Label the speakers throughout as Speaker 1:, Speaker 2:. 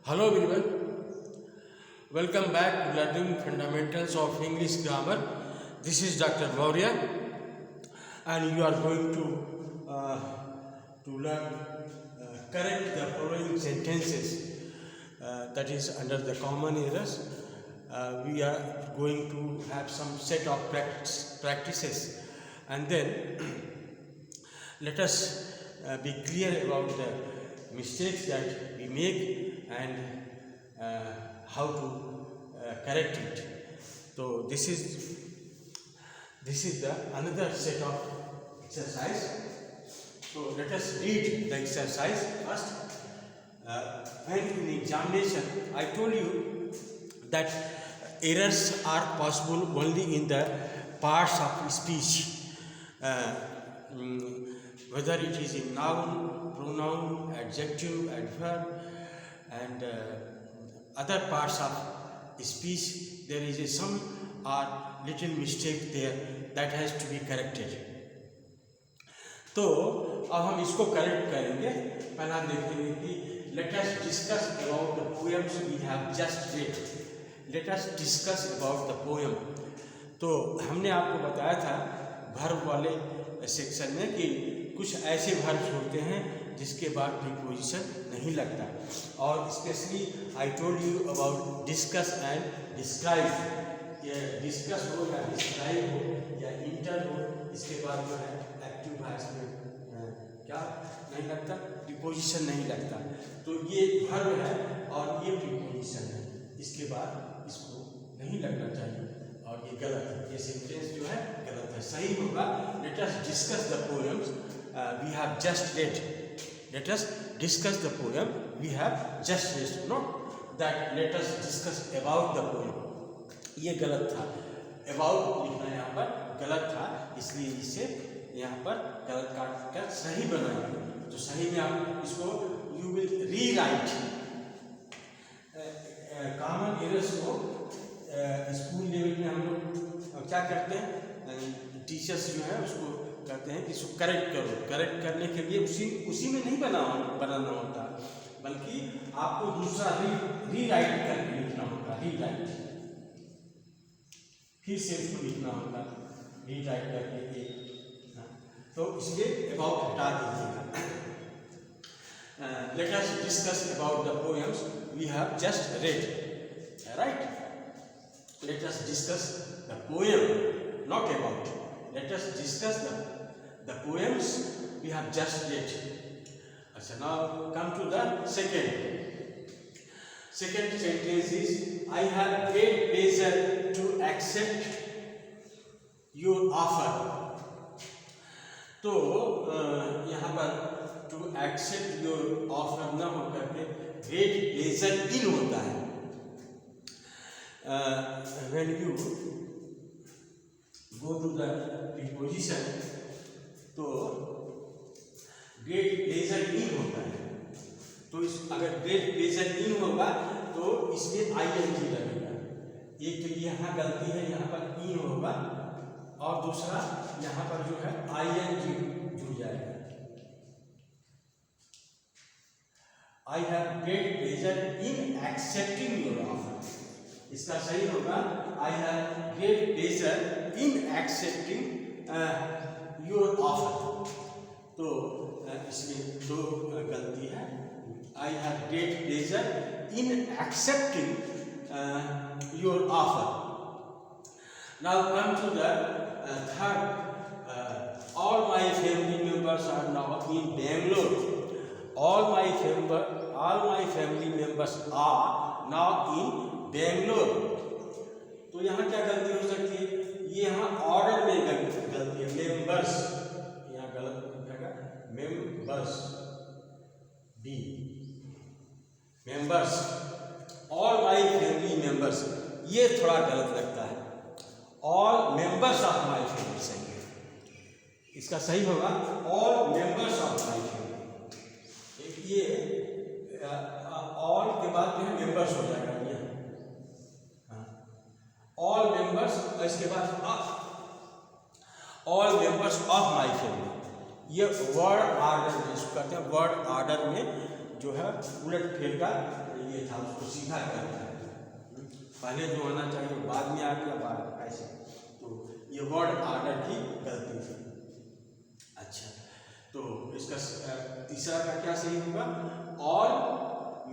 Speaker 1: Hello everyone, welcome back to learning fundamentals of English grammar. This is Dr. Maurya and you are going to learn correct the following sentences that is under the common errors. We are going to have some set of practices and then let us be clear about the mistakes that we make and how to correct it. So this is the another set of exercise. So let us read the exercise first. When in examination I told you that errors are possible only in the parts of speech, whether it is in noun, pronoun, adjective, adverb and other parts of speech. There is some or little mistake there that has to be corrected. तो अब हम इसको correct करेंगे. पहला देखेंगे कि let us discuss about the poems we have just read. Let us discuss about the poem. तो हमने आपको बताया था वर्ब वाले सेक्शन में कि कुछ ऐसे वर्ब्स होते हैं जिसके बाद प्रीपोजिशन नहीं लगता, और specially I told you about discuss and describe. ये डिस्कस हो या डिस्क्राइब हो या इंटर हो, इसके बाद जो है एक्टिव वॉइस में क्या नहीं लगता, प्रीपोजिशन नहीं लगता. तो ये वर्ब है और ये प्रीपोजिशन है, इसके बाद इसको नहीं लगना चाहिए और ये गलत है. ये सेंटेंस जो है गलत है. सही होगा late us discuss the poems we have just read. Let us discuss the poem we have just read. Not that let us discuss about the poem. ये गलत था. About लिखना यहाँ पर गलत था, इसलिए इसे यहाँ पर गलत काट कर सही बनाएंगे. तो सही में आप इसको you will rewrite. Common errors को स्कूल लेवल में हम लोग क्या करते हैं, टीचर्स जो है उसको कहते हैं कि इसको करेक्ट करो. करेक्ट करने के लिए उसी में नहीं बनाना होता, बल्कि आपको दूसरा रीराइट करके लिखना होता. रीराइट फिर से उसको लिखना होता, रीराइट करके. तो इसलिए अबाउट हटा दीजिएगा. Let us discuss about the poems we have just read. Right, let us discuss the poem, not about. Let us discuss the poems we have just read. अच्छा, now come to the second sentence is I have great pleasure to accept your offer. तो यहाँ पर to accept your offer न होकर के great pleasure in होता है. When you go to the preposition तो great pleasure in होता है. तो इस अगर great pleasure in होगा तो इसमें ing लगेगा. एक तो यहाँ गलती है, यहाँ पर in होगा, और दूसरा यहाँ पर जो है ing जुड़ जाएगा. I have great pleasure in accepting your offer. इसका सही होगा I have great pleasure in accepting your offer. तो इसमें दो गलती है. I have great pleasure in accepting your offer. Now come to the third. All my family members are now in Bangalore. All my family members are now in Bangalore. तो यहाँ क्या गलती हो सकती है, ये यहाँ ऑर्डर में गलती है. मेंबर्स यहाँ गलत लिखेगा, members be members. All my family members ये थोड़ा गलत लगता है. All members of my family सही है. इसका सही होगा all members of my family. ये ऑल के बाद जो है मेंबर्स हो जाएगा. ऑल मेंबर्स, इसके बाद all members of my family. ये वर्ड ऑर्डर में इसको कहते हैं. वर्ड ऑर्डर में जो है उलट फेर का ये था, उसको सीधा कर दिया। पहले जो होना चाहिए बाद में आ गया, बाद ऐसे, तो ये वर्ड ऑर्डर की गलती थी। अच्छा, तो इसका तीसरा का क्या सही होगा? All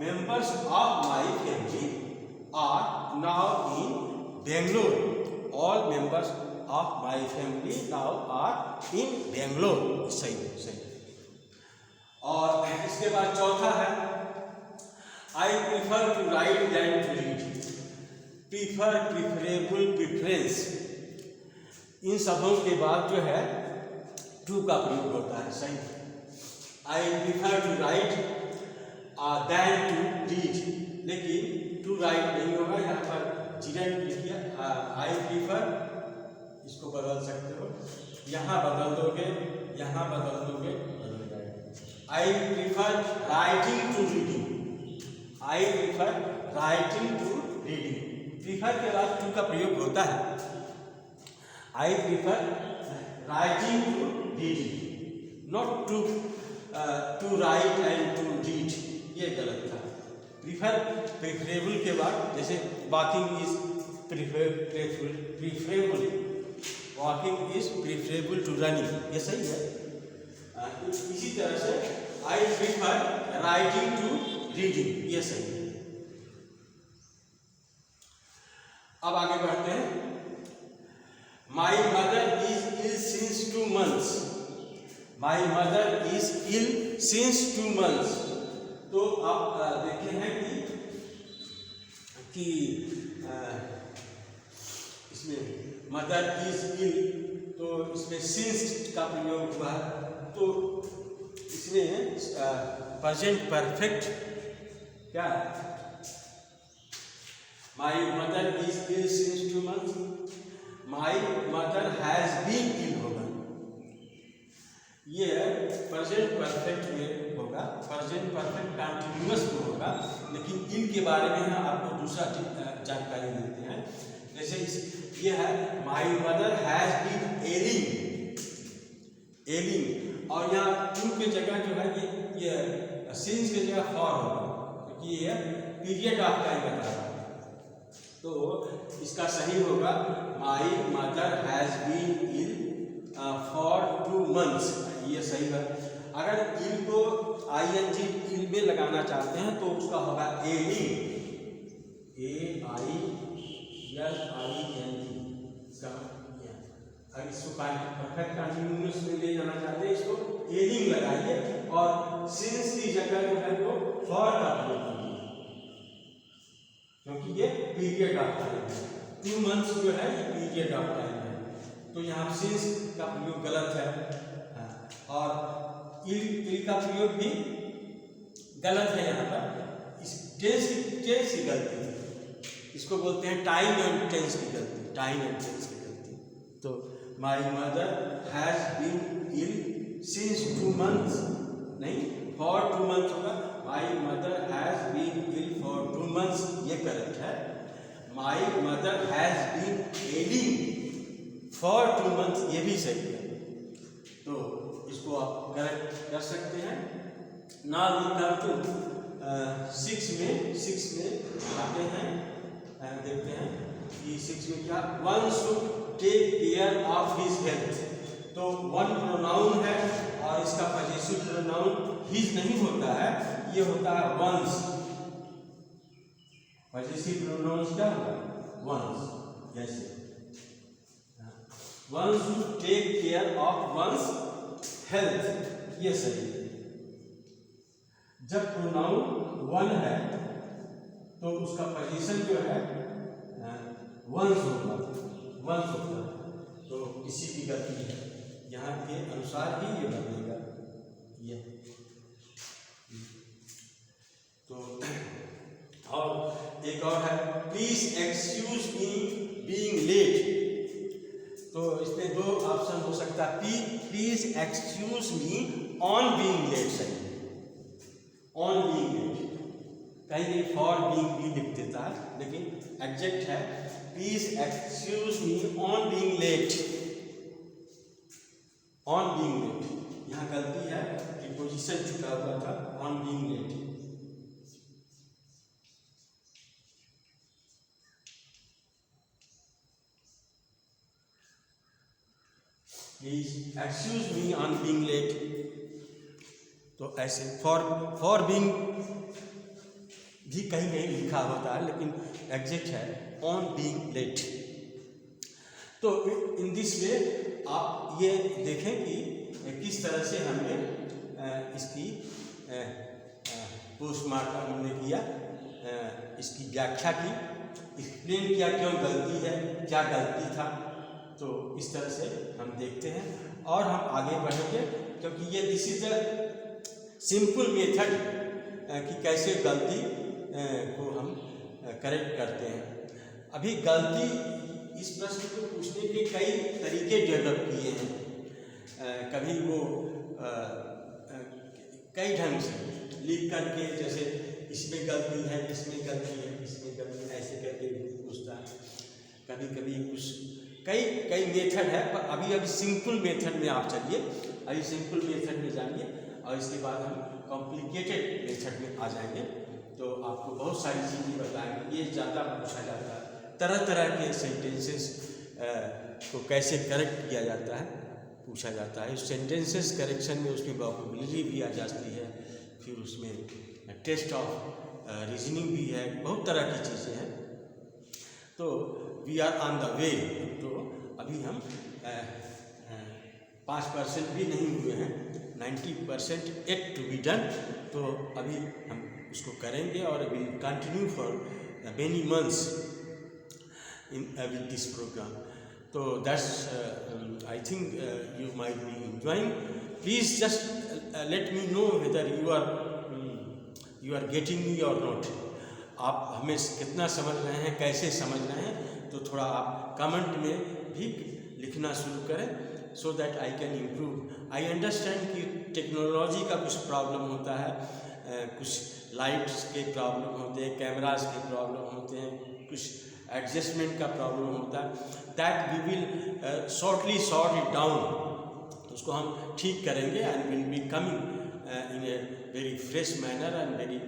Speaker 1: members of my family are now in Bangalore. All members of my family now are in Bangalore. सही। और इसके बाद चौथा है I prefer to write then to read. Prefer, preferable, preference, इन शब्दों के बाद जो है टू का प्रयोग होता है। सही। I prefer to write then to read, लेकिन टू राइट नहीं होगा, यहाँ पर चिल्ड्रन लिखिए। आई प्रीफर, इसको बदल सकते हो, यहाँ बदल दोगे, यहाँ बदल दोगे, बदल जाएगा। I prefer writing to reading. I prefer writing to reading. Prefer के बाद टू का प्रयोग होता है। I prefer writing to reading, not to write and to read, ये गलत था। प्रीफर प्रेफरेबल के बाद, जैसे walking is preferable, walking is preferable to running, ये सही है। इसी तरह से I prefer writing to reading, ये सही है। अब आगे बढ़ते हैं। My mother is ill since 2 months। My mother is ill since 2 months। तो आप देखे हैं कि इसमें मदर इज इल, तो इसमें सिंस का प्रयोग हुआ है, तो इसमें प्रेजेंट परफेक्ट क्या है? My mother is ill since 2 months। My mother has been ill होगा, ये प्रेजेंट परफेक्ट में होगा, प्रेजेंट परफेक्ट कंटिन्यूअस में होगा, लेकिन इल के बारे में आपको दूसरा जानकारी देते हैं। जैसे ये है My mother has been ailing, और यहाँ टू के जगह जो है ये सिंस की जगह फॉर होगा, क्योंकि ये पीरियड ऑफ टाइम बता रहा है। तो इसका सही होगा my mother has been ill for 2 months, ये सही है। अगर इल को ING इल में लगाना चाहते हैं तो उसका होगा एलिंग, AILING। अगर इसको परफेक्ट कंटिन्यूअस में ले जाना चाहते हैं, इसको एलिंग लगाइए, और सिंस की जगह जो है वो फॉर का प्रयोग कीजिए, क्योंकि ये पीरियड ऑफ टाइम है। 2 months जो है ये पीरियड ऑफ टाइम है, तो यहाँ सिंस का प्रयोग गलत है। और इल का प्रयोग भी गलत है, यहाँ पर इस टेंस की गलती है, इसको बोलते हैं टाइम एंड टेंस की गलती, टाइम एंड टेंस की गलती। तो my mother has been ill since 2 months, नहीं, फॉर 2 months होगा। My mother has been ill for 2 months, ये करेक्ट है। My mother has been ailing for 2 months, ये भी सही है। तो इसको आप करेक्ट कर सकते हैं। नाउ वी कम टू 6 में आते हैं, देखते हैं कि 6 में क्या, one should take care of his health. तो वन प्रोनाउन है और इसका पॉजिटिव प्रोनाउन हिज नहीं होता है, ये होता है वंस। पॉजिटिव प्रोनाउन क्या होगा? वंस। जैसे one should take care of one's health, ये सही है। जब प्रोनाउन वन है तो उसका पोजीशन जो है वंस होगा, वंस होता है, तो किसी की गलती है, यहाँ के अनुसार ही ये बनेगा ये। तो और एक और है please excuse me being late. तो इसमें 2 ऑप्शन हो सकता है, please excuse me on being late, सही, ऑन बीइंग लेट। कहीं फॉर बीइंग भी लिख देता है, लेकिन एग्जैक्ट है please excuse me on being late, on being late. यहाँ गलती है, प्रीपोजिशन चुका हुआ था, on being late. Please excuse me on being late. तो ऐसे फॉर बीइंग भी कहीं नहीं लिखा होता है, लेकिन एग्जैक्ट है ऑन बीइंग लेट। तो इन दिस वे आप ये देखें कि किस तरह से हमने इसकी पोस्टमार्टम हमने किया, इसकी व्याख्या की, एक्सप्लेन किया क्यों गलती है, क्या गलती था। तो इस तरह से हम देखते हैं और हम आगे बढ़ेंगे, क्योंकि ये this is the simple method कि कैसे गलती को हम करेक्ट करते हैं। अभी गलती इस प्रश्न को पूछने के कई तरीके डेवलप किए हैं। कभी वो कई ढंग से लिख करके, जैसे इसमें गलती है, इसमें गलती है, इसमें गलती है, ऐसे करके पूछता है। कभी कभी कुछ कई मेथड है, पर अभी सिंपल मेथड में आप चलिए, अभी सिंपल मेथड में जानिए और इसके बाद हम कॉम्प्लिकेटेड मेथड में आ जाएंगे। तो आपको बहुत सारी चीज़ें बताएंगे। ये ज़्यादा पूछा जाता है, तरह तरह के सेंटेंसेस को कैसे करेक्ट किया जाता है पूछा जाता है। सेंटेंसेस करेक्शन में उसमें वोकैबुलरी भी आ जाती है, फिर उसमें टेस्ट ऑफ रीजनिंग भी है, बहुत तरह की चीज़ें हैं। तो we are on the way. तो अभी हम 5% भी नहीं हुए हैं, 90% yet to be done। तो अभी हम उसको करेंगे और will continue for many months in with this program. So that's I think you might be enjoying. Please just let me know whether you are getting me or not. आप हमें कितना समझ रहे हैं, कैसे समझ रहे हैं, तो थोड़ा आप कमेंट में भी लिखना शुरू करें, so that I can improve. I understand कि टेक्नोलॉजी का कुछ प्रॉब्लम होता है, कुछ लाइट्स के प्रॉब्लम होते हैं, कैमरास के प्रॉब्लम होते हैं, कुछ एडजस्टमेंट का प्रॉब्लम होता है। That we will shortly sort it down. उसको हम ठीक करेंगे and will be coming in a very fresh manner and very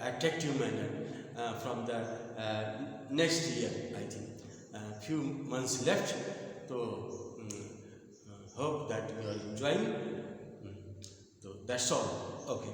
Speaker 1: attractive manner from the next year. I think few months left. तो hope that you are enjoying. तो that's all. Okay.